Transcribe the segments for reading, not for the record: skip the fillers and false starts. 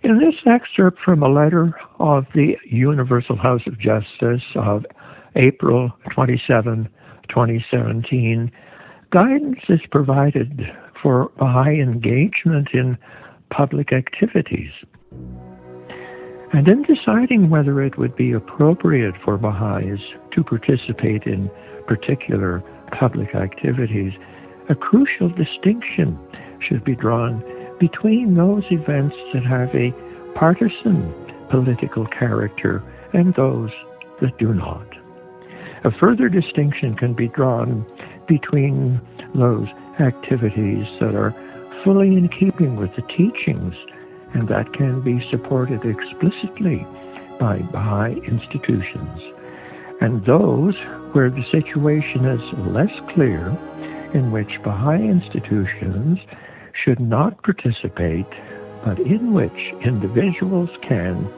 In this excerpt from a letter of the Universal House of Justice of April 27, 2017, guidance is provided for Baha'i engagement in public activities. And in deciding whether it would be appropriate for Baha'is to participate in particular public activities, a crucial distinction should be drawn between those events that have a partisan political character and those that do not. A further distinction can be drawn between those activities that are fully in keeping with the teachings and that can be supported explicitly by Baha'i institutions, and those where the situation is less clear, in which Baha'i institutions should not participate, but in which individuals can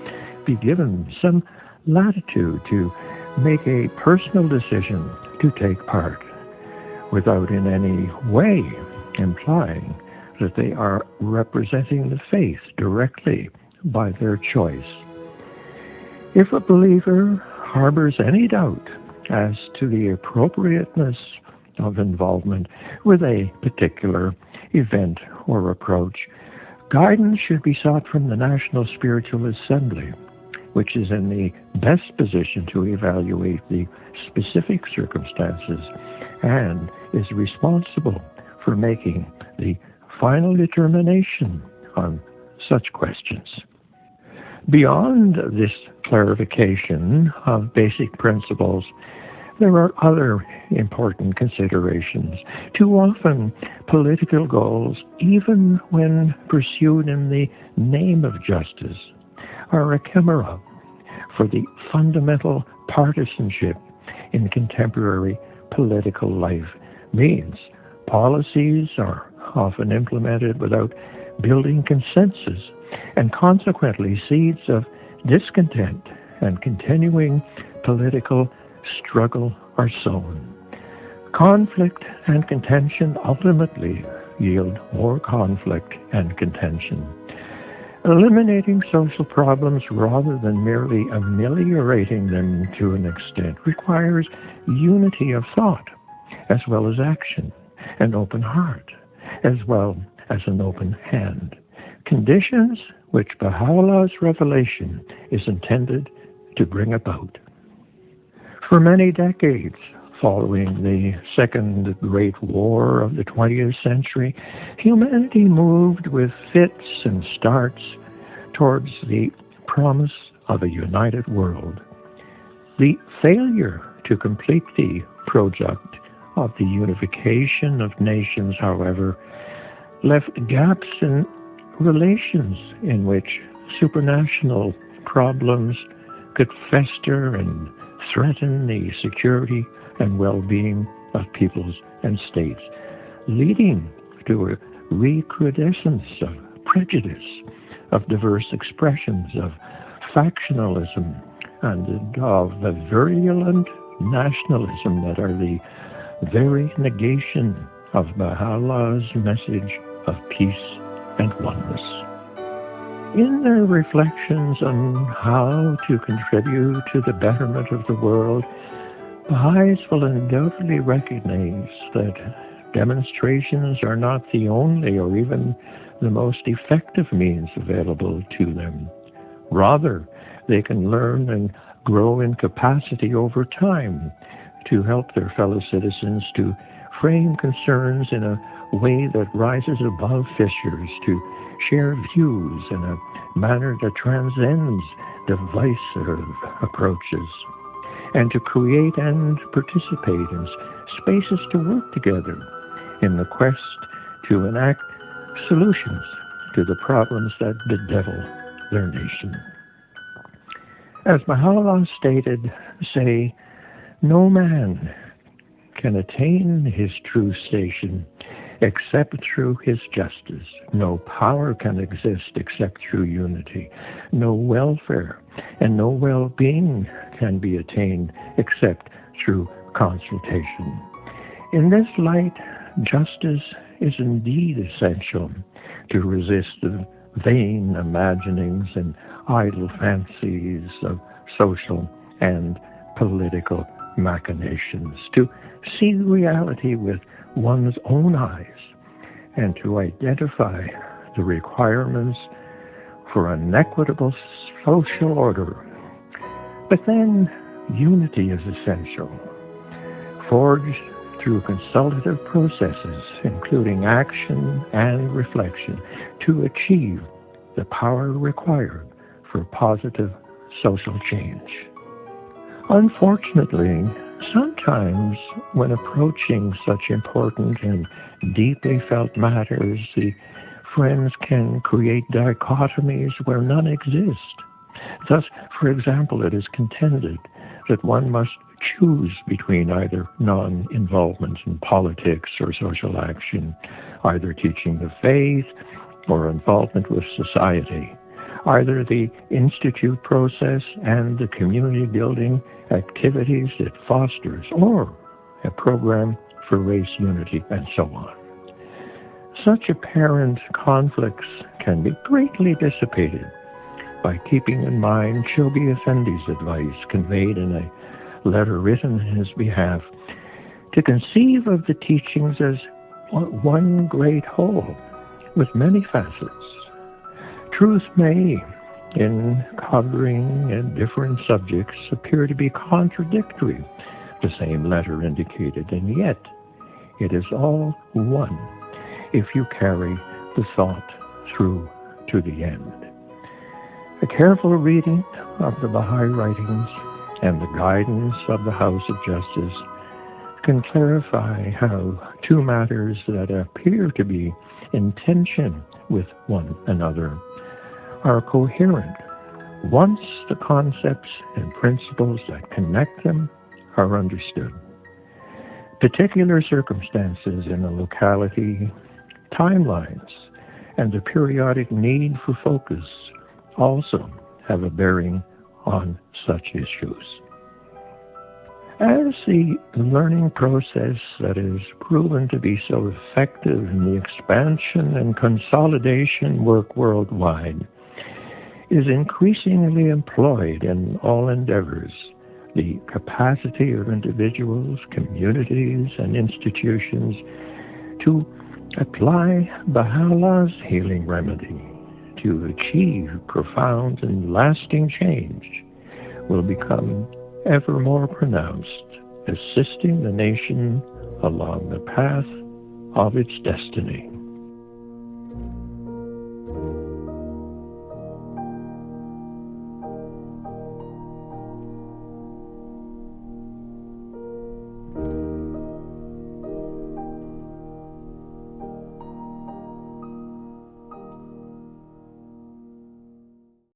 be given some latitude to make a personal decision to take part, without in any way implying that they are representing the faith directly by their choice. If a believer harbors any doubt as to the appropriateness of involvement with a particular event or approach, guidance should be sought from the National Spiritual Assembly, which is in the best position to evaluate the specific circumstances and is responsible for making the final determination on such questions. Beyond this clarification of basic principles, there are other important considerations. Too often, political goals, even when pursued in the name of justice, are a chimera for the fundamental partisanship in contemporary political life means. Policies are often implemented without building consensus, and consequently seeds of discontent and continuing political struggle are sown. Conflict and contention ultimately yield more conflict and contention. Eliminating social problems rather than merely ameliorating them to an extent requires unity of thought, as well as action, an open heart, as well as an open hand, conditions which Baha'u'llah's revelation is intended to bring about. For many decades following the Second Great War of the 20th century, humanity moved with fits and starts towards the promise of a united world. The failure to complete the project of the unification of nations, however, left gaps in relations in which supranational problems could fester and threaten the security and well-being of peoples and states, leading to a recrudescence of prejudice, of diverse expressions of factionalism, and of the virulent nationalism that are the very negation of Baha'u'llah's message of peace and oneness. In their reflections on how to contribute to the betterment of the world, Baha'is will undoubtedly recognize that demonstrations are not the only or even the most effective means available to them. Rather, they can learn and grow in capacity over time to help their fellow citizens to frame concerns in a way that rises above fissures, to share views in a manner that transcends divisive approaches, and to create and participate in spaces to work together in the quest to enact solutions to the problems that bedevil their nation. As Baha'u'llah stated, say, no man can attain his true station except through his justice. No power can exist except through unity. No welfare and no well-being can be attained except through consultation. In this light, justice is indeed essential to resist the vain imaginings and idle fancies of social and political machinations, to see reality with one's own eyes, and to identify the requirements for an equitable social order. But then unity is essential, forged through consultative processes, including action and reflection, to achieve the power required for positive social change. Unfortunately, sometimes when approaching such important and deeply felt matters, the friends can create dichotomies where none exist. Thus, for example, it is contended that one must choose between either non-involvement in politics or social action, either teaching the faith or involvement with society, either the institute process and the community building activities it fosters, or a program for race unity, and so on. Such apparent conflicts can be greatly dissipated by keeping in mind Shoghi Effendi's advice conveyed in a letter written in his behalf, to conceive of the teachings as one great whole with many facets. Truth may, in covering different subjects, appear to be contradictory, the same letter indicated, and yet it is all one if you carry the thought through to the end. A careful reading of the Baha'i writings and the guidance of the House of Justice can clarify how two matters that appear to be in tension with one another are coherent once the concepts and principles that connect them are understood. Particular circumstances in a locality, timelines, and the periodic need for focus also have a bearing on such issues. As the learning process that is proven to be so effective in the expansion and consolidation work worldwide is increasingly employed in all endeavors, the capacity of individuals, communities, and institutions to apply Baha'u'llah's healing remedy to achieve profound and lasting change will become ever more pronounced, assisting the nation along the path of its destiny.